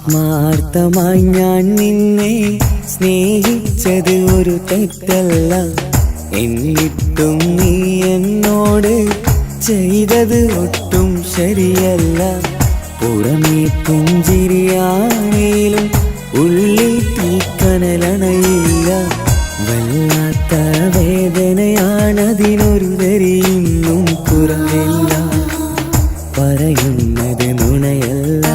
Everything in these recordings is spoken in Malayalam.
ആത്മാർത്ഥമായി ഞാൻ നിന്നെ സ്നേഹിച്ചത് ഒരു തെറ്റല്ല, എന്നിട്ടും നീ എന്നോട് ചെയ്തത് ഒട്ടും ശരിയല്ല. പുറമേ പുഞ്ചിരിയാണേലും ഉള്ളിൽ തീക്കനലണയില്ല. വല്ലാത്ത വേദനയാണതിനൊരു വരിയൊന്നും കുറവില്ല. പറയുന്നത് നുണയല്ല,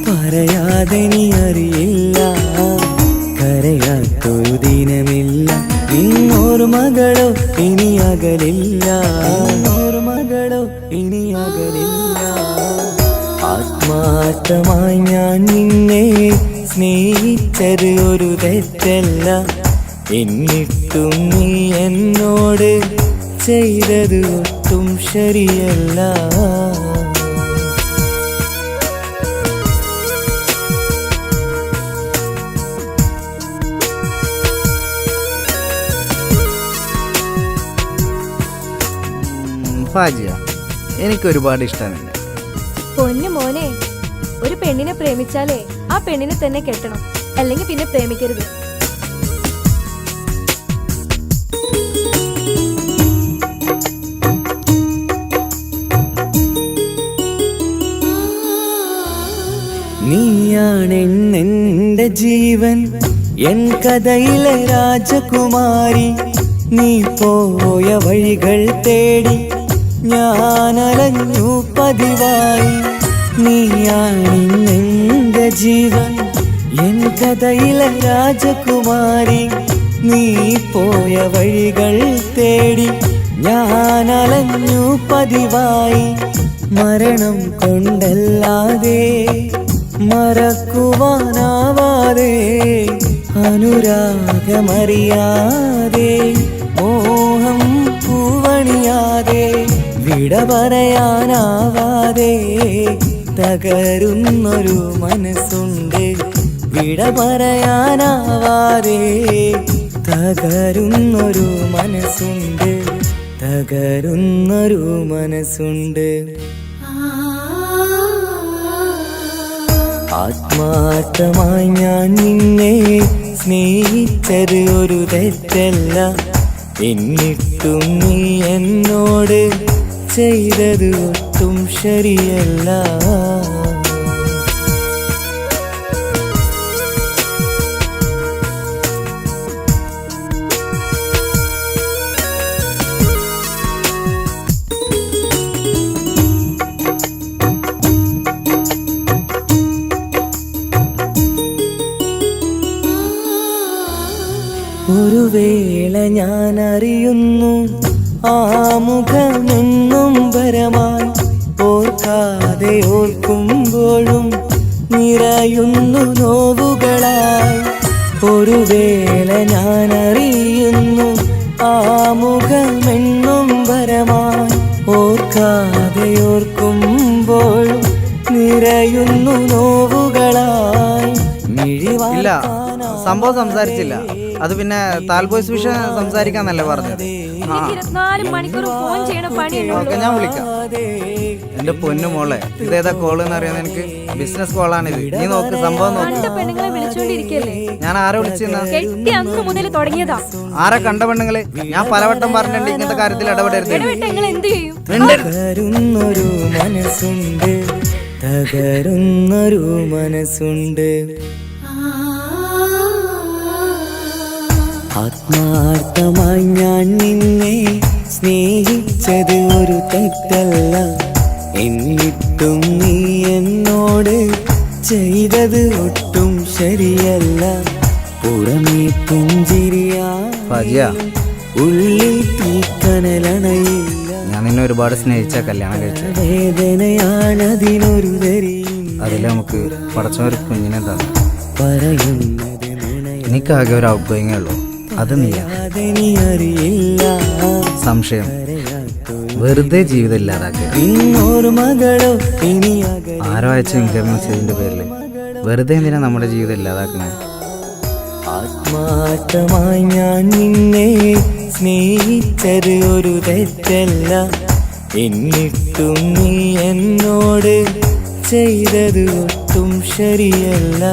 പറയാതെ നീ അറിയില്ല. കരയാത്തൊരു ദിനമില്ല, നിന്നോർമകളോ ഇനി അകലില്ല, നിന്നോർമകളോ ഇനി അകലില്ല. ആത്മാർത്ഥമായി ഞാൻ നിന്നെ സ്നേഹിച്ചത് ഒരു തെറ്റല്ല, എന്നിട്ടും നീ എന്നോട് ചെയ്തത് ഒട്ടും ശരിയല്ല. ഫാജിയ, എനിക്ക് ഒരുപാട് ഇഷ്ടമാണ്. പൊന്നു മോനെ, ഒരു പെണ്ണിനെ പ്രേമിച്ചാലേ ആ പെണ്ണിനെ തന്നെ കെട്ടണം, അല്ലെങ്കിൽ പിന്നെ പ്രേമിക്കരുത്. നീയാണെന്റെ ജീവൻ, എൻ കഥയിലെ രാജകുമാരി. നീ പോയ വഴികൾ തേടി ഞാൻ അലഞ്ഞു പതിവായി. നീയാണെന്റെ ജീവൻ, എൻ കഥയിലെ രാജകുമാരി. നീ പോയ വഴികൾ തേടി ഞാൻ അലഞ്ഞു പതിവായി. മരണം കൊണ്ടല്ലാതെ മറക്കുവാനാവാതെ, അനുരാഗമറിയാതെ, മോഹം പൂവണിയാതെ, വിട പറയാനാവാതെ തകരുന്നൊരു മനസ്സുണ്ട്. വിട പറയാനാവാതെ തകരുന്നൊരു മനസ്സുണ്ട്, തകരുന്നൊരു മനസ്സുണ്ട്. ആത്മാർത്ഥമായി ഞാൻ നിന്നെ സ്നേഹിച്ചത് ഒരു തെറ്റല്ല, എന്നിട്ടും നീ എന്നോട് ചെയ്തത് ഒട്ടും ശരിയല്ല. ഒരു വേള ഞാൻ അറിയുന്നു ആ മുഖമെന്നും വരമായി. ഓർക്കാതെ ഓർക്കുമ്പോഴും നിറയുന്നു നോവുകളായി. ഒരു വേള ഞാൻ അറിയുന്നു ആ മുഖമെന്നും വരമായി. ഓർക്കാതെ ഓർക്കുമ്പോഴും നിറയുന്നു നോവുകളായി. ഇല്ല, സംഭവം സംസാരിച്ചില്ല. അത് പിന്നെ താൽബോയ്സ് വിഷയം സംസാരിക്കാന്നല്ലേ പറഞ്ഞത്. ഓക്കെ, ഞാൻ വിളിക്കാം. എന്റെ പൊന്നു മോളെ, ഇതേതാ കോള് എന്ന് അറിയാൻ എനിക്ക് ബിസിനസ് കോളാണിത്. നീ നോക്ക്, സംഭവം നോക്ക്. ഞാൻ ആരെ വിളിച്ചെന്നാ? ആരെ കണ്ട പെണ്ണുങ്ങളെ? ഞാൻ പലവട്ടം പറഞ്ഞിട്ടുണ്ട് ഇങ്ങനത്തെ കാര്യത്തിൽ ഇടപെടരുത്. തകരുന്നൊരു മനസ്സുണ്ട്, തകരുന്നൊരു മനസ്സുണ്ട്. ആത്മാർത്ഥമായി ഞാൻ നിന്നെ സ്നേഹിച്ചത് ഒരു തെറ്റല്ല, എന്നിട്ടും നീ എന്നോട് ചെയ്തത് ഒട്ടും ശരിയല്ല. പുറമേ പുഞ്ചിരിയാ, ഉള്ളിൽ തീക്കനലണയില്ല. ഞാൻ നിന്നെ ഒരുപാട് സ്നേഹിച്ച കല്യാണം കഴിച്ച വേദനയാണതിനൊരു വരി. അതിൽ നമുക്ക് പടച്ചൊരു കുഞ്ഞിനെ തന്നെ പറയുന്നത് എനിക്കാകെ ഒരു ഔട്ട്ഗോയിങ്ങേ ഉള്ളൂ, അത് നീയാ. സംശയം, വെറുതെ ജീവിതം ഇല്ലാതാക്കുക. ആരോ അയച്ച ഇൻകം മെസ്സേജിന്റെ പേരില് വെറുതെ എന്തിനാ നമ്മുടെ ജീവിതം ഇല്ലാതാക്കണേ? ആത്മാർത്ഥമായി ഞാൻ നിന്നെ സ്നേഹിച്ചത് ഒരു തെറ്റല്ല, എന്നിട്ടും നീ എന്നോട് ചെയ്തത് ഒട്ടും ശരിയല്ല.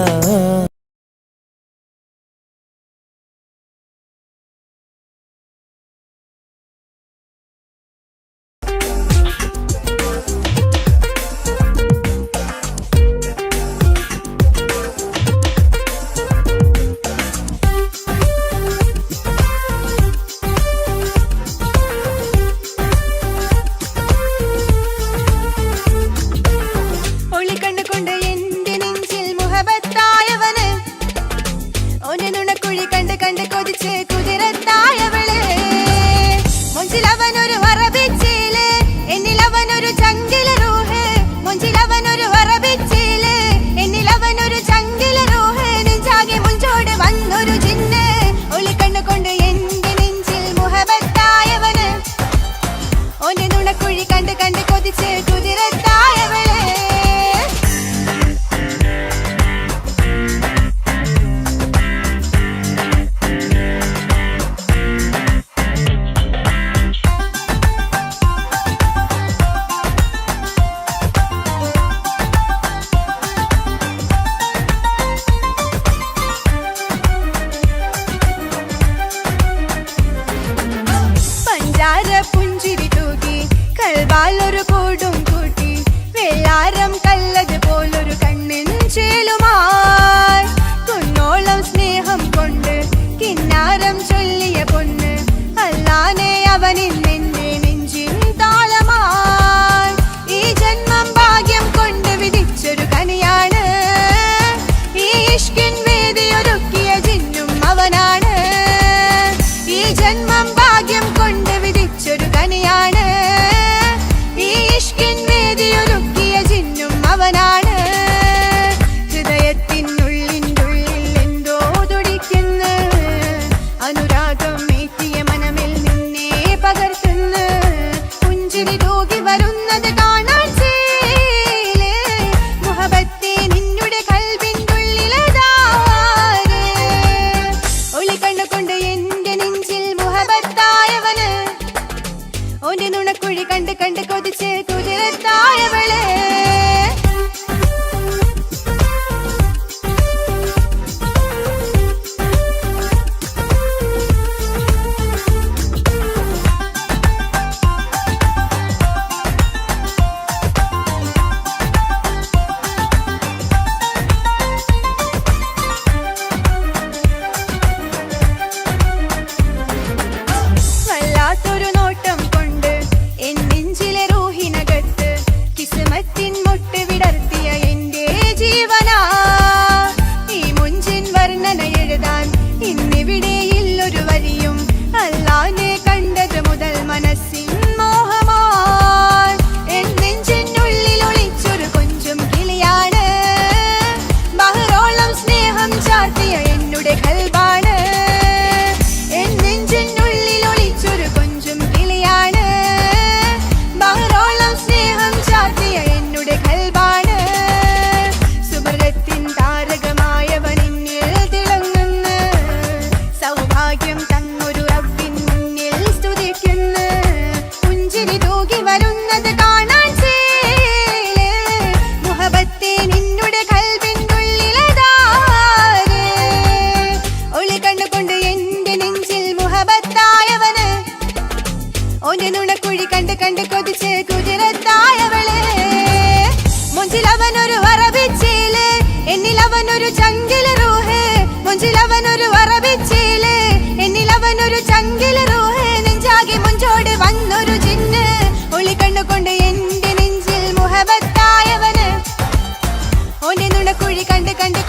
കുഴി കണ്ട്